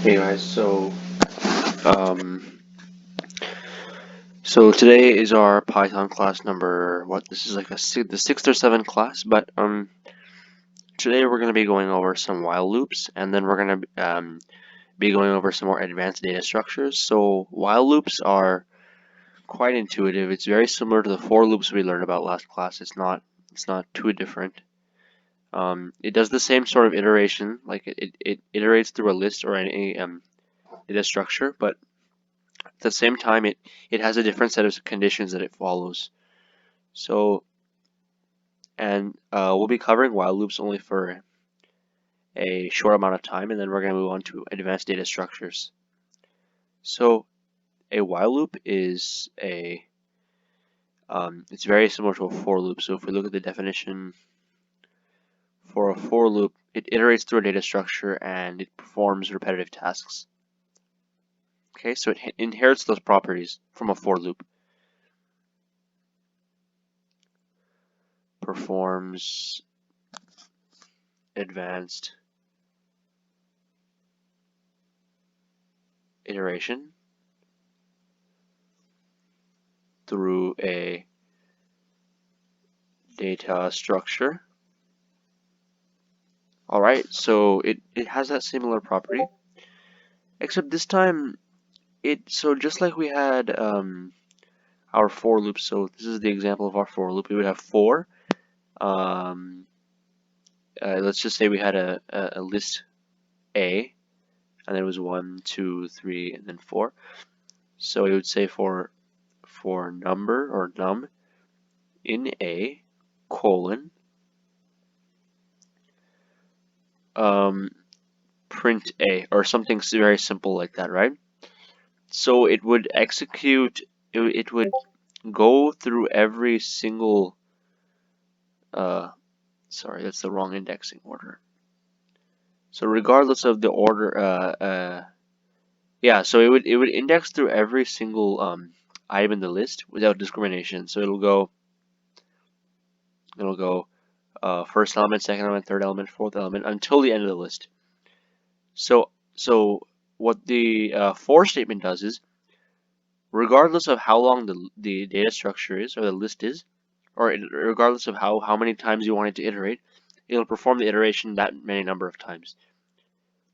Hey guys, so today is our Python class number this is like the 6th or 7th class, but today we're going to be going over some while loops, and then we're going to be going over some more advanced data structures. So while loops are quite intuitive. It's very similar to the for loops we learned about last class. It's not too different. It does the same sort of iteration, like it iterates through a list or any data structure, but at the same time, it has a different set of conditions that it follows. So, and we'll be covering while loops only for a short amount of time, and then we're going to move on to advanced data structures. So, a while loop is it's very similar to a for loop. So if we look at the definition for a for loop, it iterates through a data structure and it performs repetitive tasks. Okay, so it inherits those properties from a for loop. Performs advanced iteration through a data structure. Alright, so it has that similar property, except this time so just like we had our for loop, so this is the example of our for loop. We would have for, let's just say we had a list A, and then it was 1, 2, 3, and then 4. So we would say for number or num in A colon print A, or something very simple like that, right? So it would execute, it would go through every single, sorry, that's the wrong indexing order. So regardless of the order, yeah, so it would index through every single item in the list without discrimination. So it'll go first element, second element, third element, fourth element until the end of the list. So what the for statement does is, regardless of how long the data structure is or the list is, or regardless of how many times you want it to iterate, it'll perform the iteration that many number of times.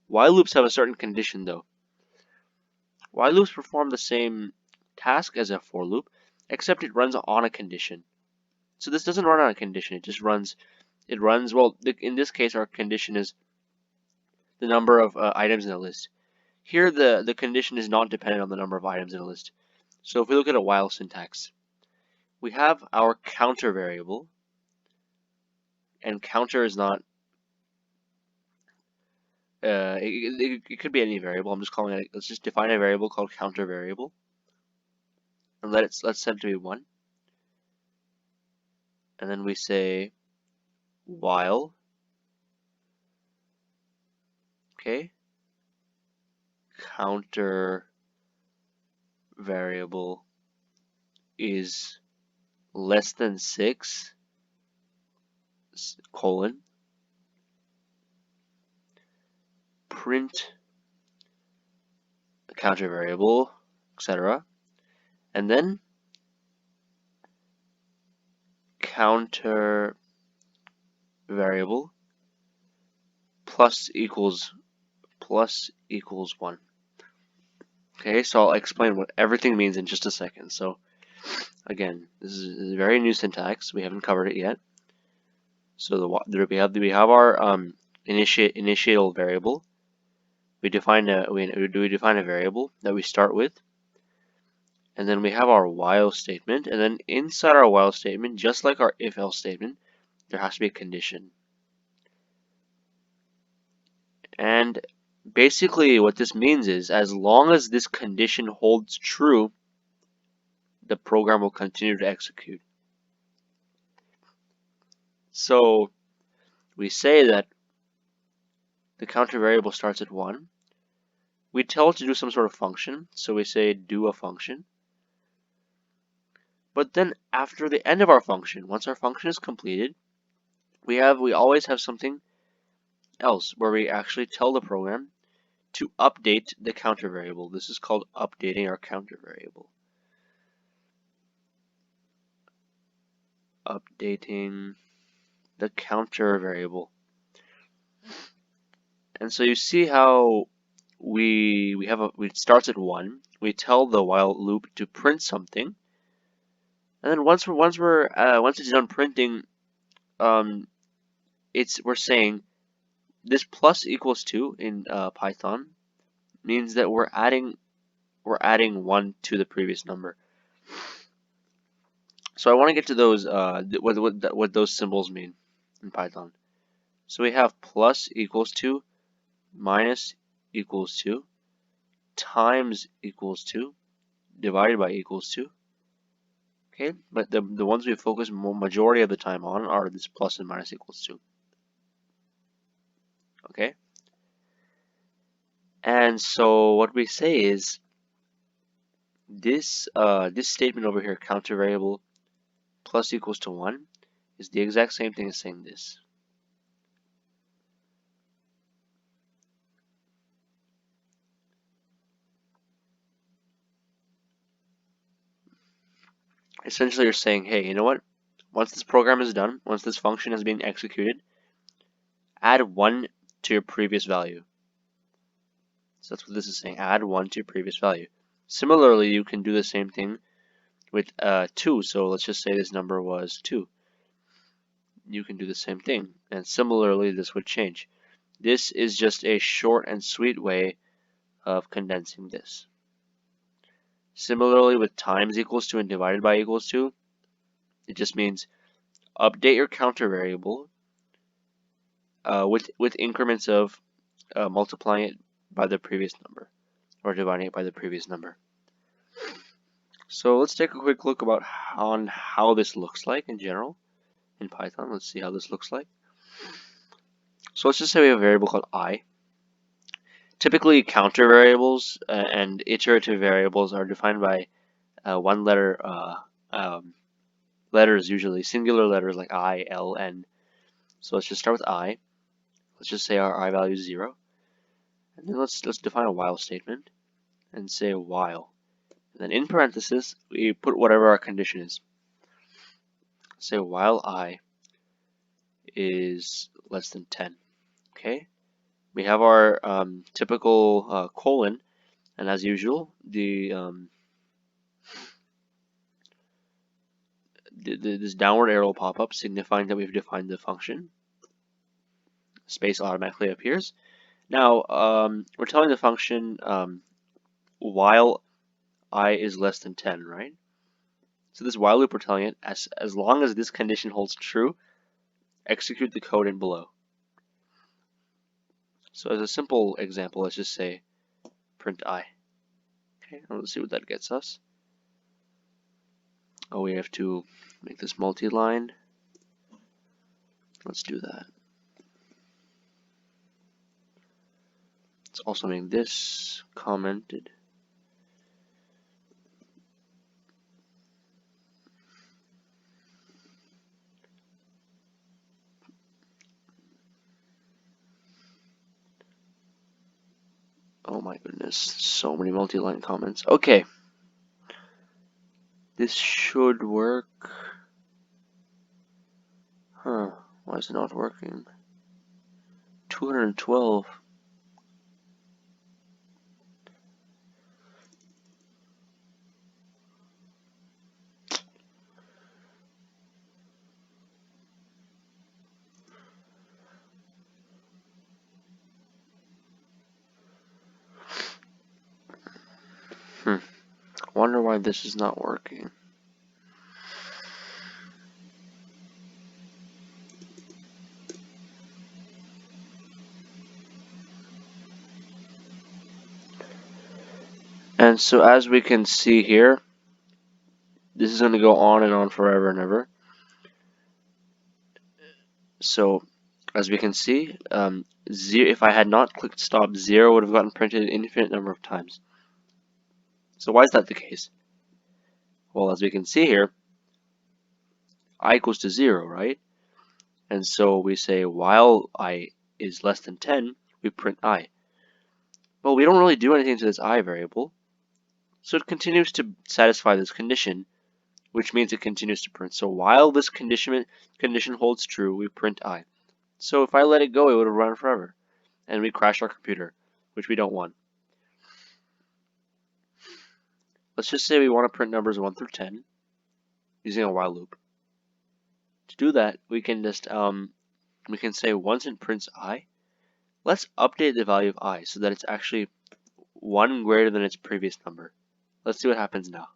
While loops have a certain condition though. While loops perform the same task as a for loop, except it runs on a condition. So this doesn't run on a condition, it just runs, well, in this case our condition is the number of items in a list. Here the condition is not dependent on the number of items in a list. So if we look at a while syntax, we have our counter variable, and counter is not, it could be any variable. I'm just calling it, let's just define a variable called counter variable, and let's set it to be 1. And then we say while, okay, counter variable is less than 6 colon print counter variable, etc. And then counter variable plus equals 1. Okay, so I'll explain what everything means in just a second. So again, this is a very new syntax. We haven't covered it yet. So we have our initial variable. We define a variable that we start with, and then we have our while statement, and then inside our while statement, just like our if-else statement, there has to be a condition. And basically what this means is, as long as this condition holds true, the program will continue to execute. So we say that the counter variable starts at 1. We tell it to do some sort of function, so we say do a function. But then after the end of our function, once our function is completed, we always have something else where we actually tell the program to update the counter variable. This is called updating our counter variable. Updating the counter variable. And so you see how we starts at 1. We tell the while loop to print something, and then once it's done printing, we're saying this plus equals 2 in Python means that we're adding 1 to the previous number. So I want to get to those what those symbols mean in Python. So we have plus equals 2, minus equals 2, times equals 2, divided by equals 2. Okay, but the ones we focus majority of the time on are this plus and minus equals 2. Okay, and so what we say is this statement over here, counter variable plus equals to 1, is the exact same thing as saying this. Essentially, you're saying, hey, you know what? Once this program is done, once this function has been executed, add 1 to your previous value. So that's what this is saying, add 1 to your previous value. Similarly, you can do the same thing with 2. So let's just say this number was 2. You can do the same thing. And similarly, this would change. This is just a short and sweet way of condensing this. Similarly, with times equals 2 and divided by equals 2, it just means update your counter variable with increments of multiplying it by the previous number or dividing it by the previous number. So let's take a quick look on how this looks like in general in Python. Let's see how this looks like. So let's just say we have a variable called I. Typically, counter variables and iterative variables are defined by one letter letters, usually singular letters like I, L, N. So let's just start with I. Let's just say our I value is 0. And then let's define a while statement and say while. And then in parentheses, we put whatever our condition is. Say while I is less than 10. Okay? We have our typical colon, and as usual, this downward arrow will pop up, signifying that we've defined the function. Space automatically appears. Now, we're telling the function while I is less than 10, right? So this while loop, we're telling it, as long as this condition holds true, execute the code in below. So as a simple example, let's just say print I. Okay, let's see what that gets us. Oh, we have to make this multi-line. Let's do that. Let's also make this commented. Oh my goodness, so many multi-line comments. Okay. This should work. Huh, why is it not working? 212. Wonder why this is not working. And so as we can see here, this is going to go on and on forever and ever. So as we can see, if I had not clicked stop, 0 would have gotten printed an infinite number of times. So why is that the case? Well, as we can see here, I equals to 0, right? And so we say while I is less than 10, we print I. Well, we don't really do anything to this I variable, so it continues to satisfy this condition, which means it continues to print. So while this condition holds true, we print I. So if I let it go, it would have run forever, and we crash our computer, which we don't want. Let's just say we want to print numbers 1 through 10 using a while loop. To do that, we can just we can say once it prints I, let's update the value of I so that it's actually 1 greater than its previous number. Let's see what happens now.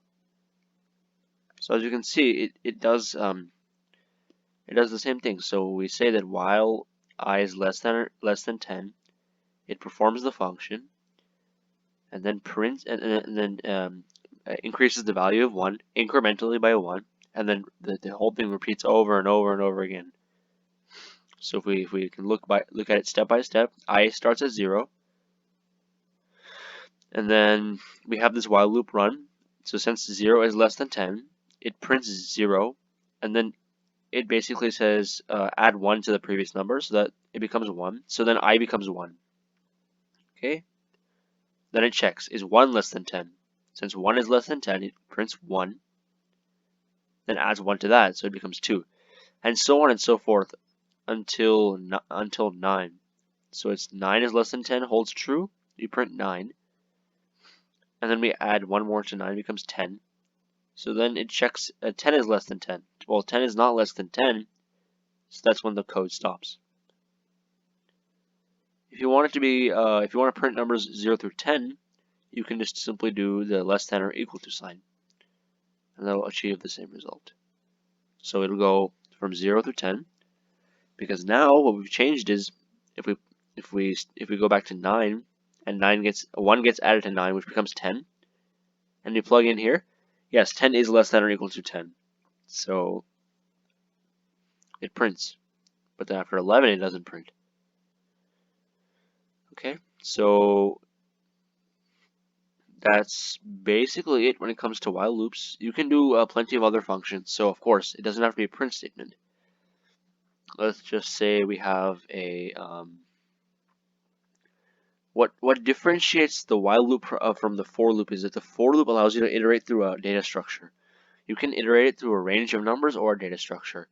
So as you can see, it does the same thing. So we say that while I is less than 10, it performs the function, and then prints and then increases the value of 1 incrementally by 1, and then the whole thing repeats over and over and over again. So if we can look at it step by step, I starts at 0, and then we have this while loop run. So since 0 is less than 10, it prints 0, and then it basically says add 1 to the previous number so that it becomes 1. So then I becomes 1. Okay? Then it checks, is 1 less than 10? Since 1 is less than 10, it prints 1, then adds 1 to that, so it becomes 2. And so on and so forth until 9. So it's 9 is less than 10, holds true, we print 9. And then we add 1 more to 9, it becomes 10. So then it checks 10 is less than 10. Well, 10 is not less than 10, so that's when the code stops. If you want it to be, if you want to print numbers 0 through 10, you can just simply do the less than or equal to sign, and that'll achieve the same result. So it'll go from 0 through 10, because now what we've changed is if we go back to 9, and 1 gets added to 9, which becomes 10, and you plug in here, yes, 10 is less than or equal to 10, so it prints. But then after 11, it doesn't print. Okay, so that's basically it when it comes to while loops. You can do plenty of other functions, so of course it doesn't have to be a print statement. Let's just say we have a what differentiates the while loop from the for loop is that the for loop allows you to iterate through a data structure. You can iterate it through a range of numbers or a data structure.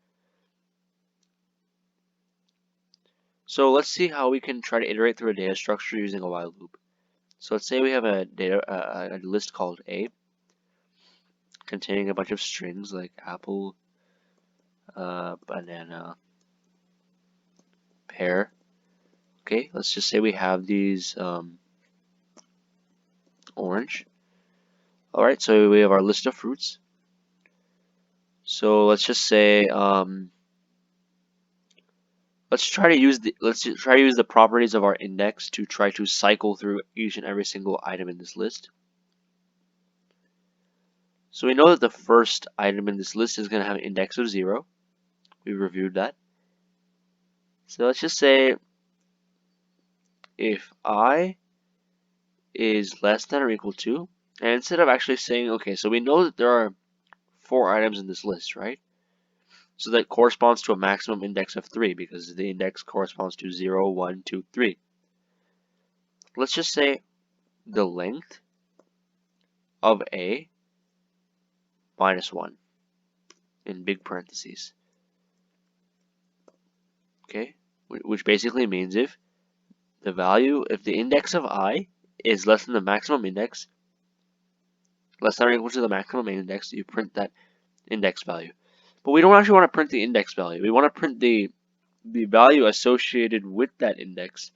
So let's see how we can try to iterate through a data structure using a while loop. So let's say we have a list called A, containing a bunch of strings like apple, banana, pear. Okay, let's just say we have these orange. Alright, so we have our list of fruits. So let's just say let's try to use the properties of our index to try to cycle through each and every single item in this list. So we know that the first item in this list is going to have an index of 0. We reviewed that. So let's just say if I is less than or equal to, and instead of actually saying, okay, so we know that there are 4 items in this list, right? So that corresponds to a maximum index of 3 because the index corresponds to 0, 1, 2, 3. Let's just say the length of A minus 1 in big parentheses. Okay, which basically means if the index of I is less than the maximum index, less than or equal to the maximum index, you print that index value. But we don't actually want to print the index value. We want to print the value associated with that index.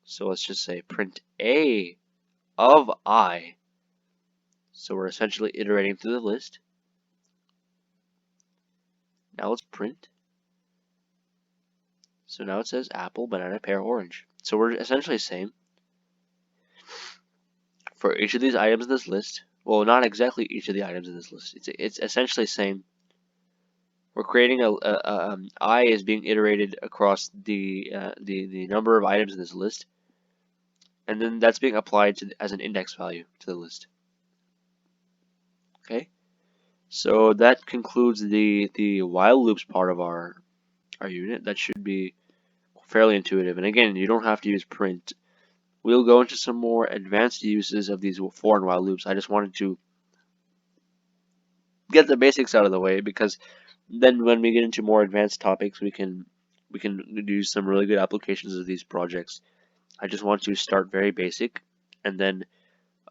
So let's just say print A of I. So we're essentially iterating through the list. Now let's print. So now it says apple, banana, pear, orange. So we're essentially saying for each of these items in this list, well, not exactly each of the items in this list. It's essentially saying we're creating I is being iterated across the number of items in this list, and then that's being applied as an index value to the list. Okay, so that concludes the while loops part of our unit. That should be fairly intuitive. And again, you don't have to use print we'll go into some more advanced uses of these for and while loops. I just wanted to get the basics out of the way, because then when we get into more advanced topics, we can do some really good applications of these projects. I just want to start very basic, and then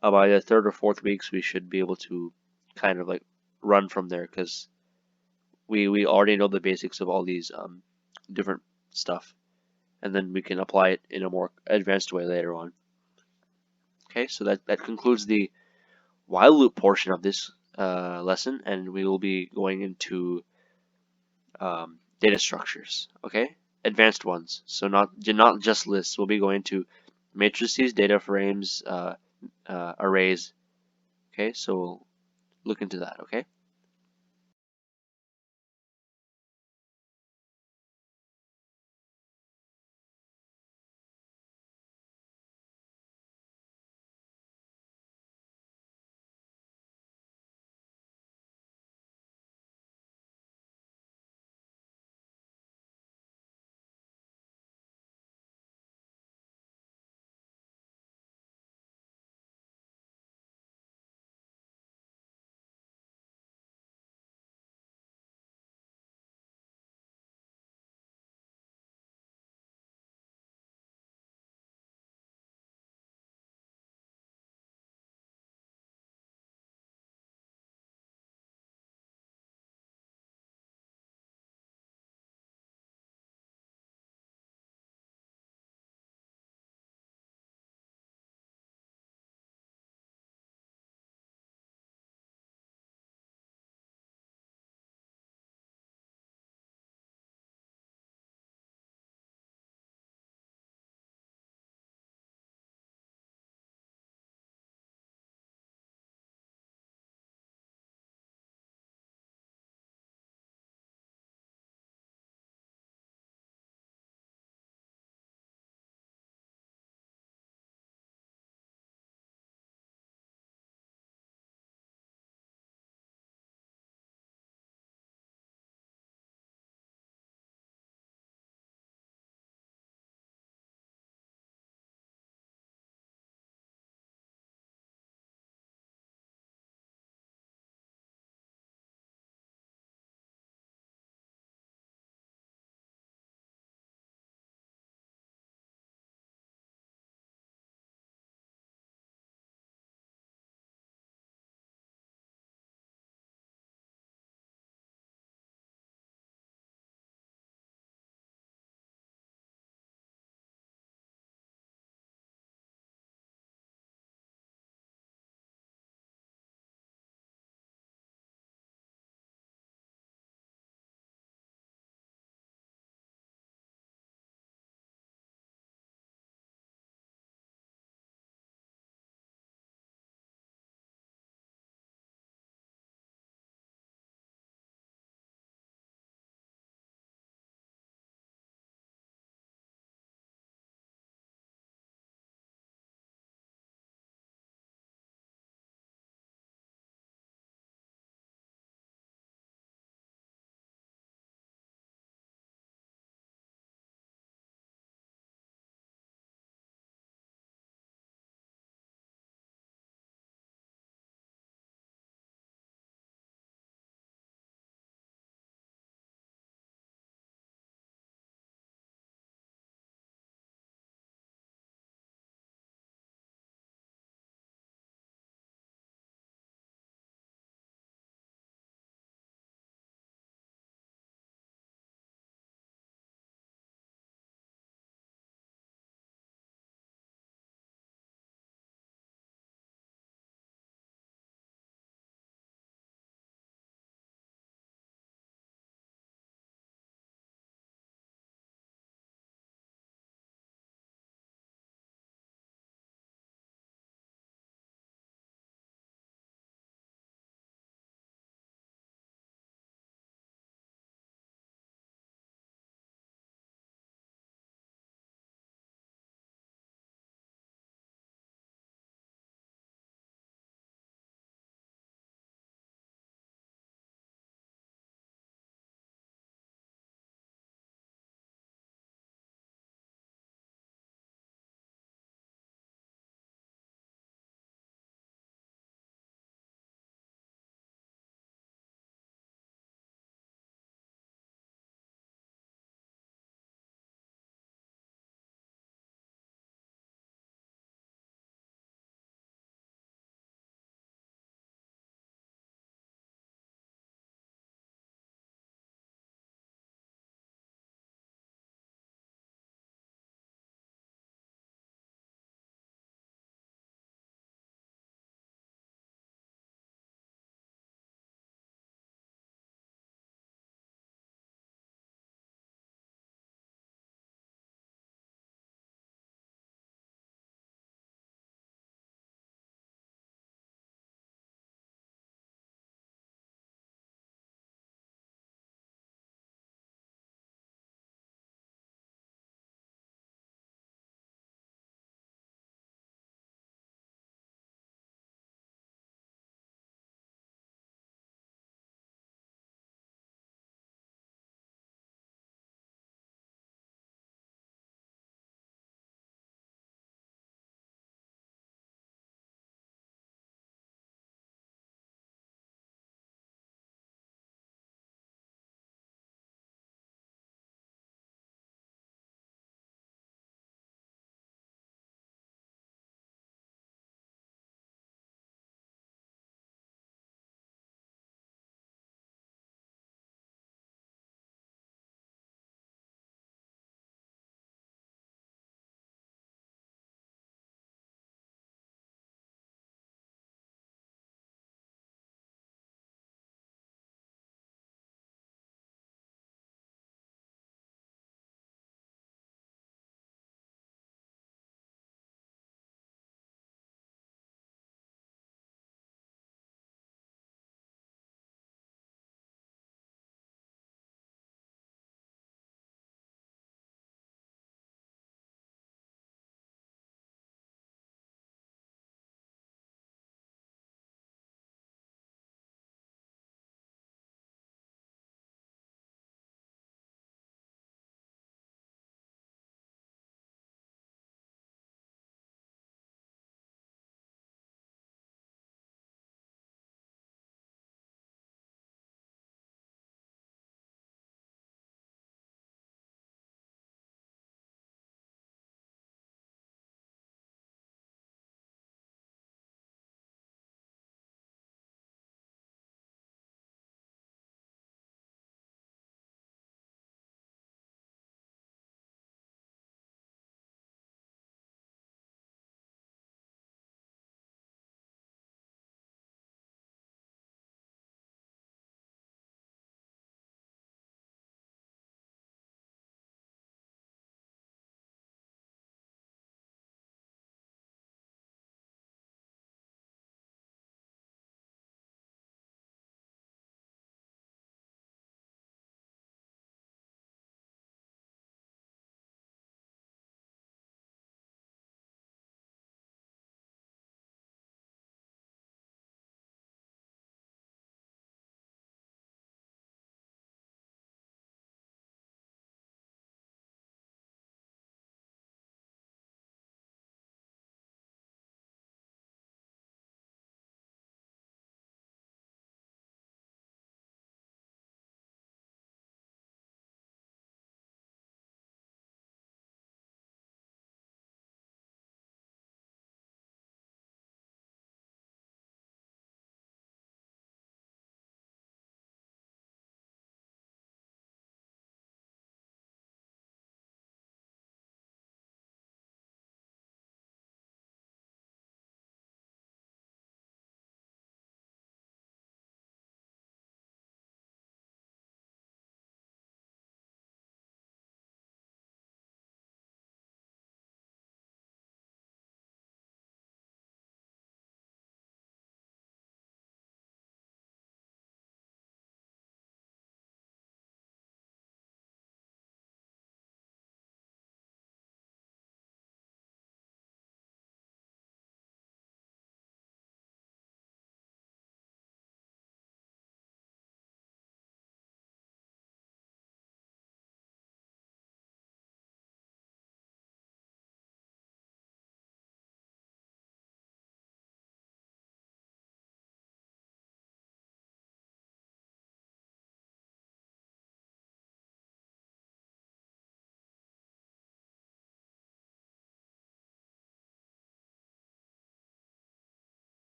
by the third or fourth weeks, we should be able to kind of like run from there, because we already know the basics of all these different stuff, and then we can apply it in a more advanced way later on. Okay, so that concludes the while loop portion of this lesson, and we will be going into data structures. Okay, advanced ones. So not just lists. We'll be going to matrices, data frames, arrays. Okay, so we'll look into that. Okay.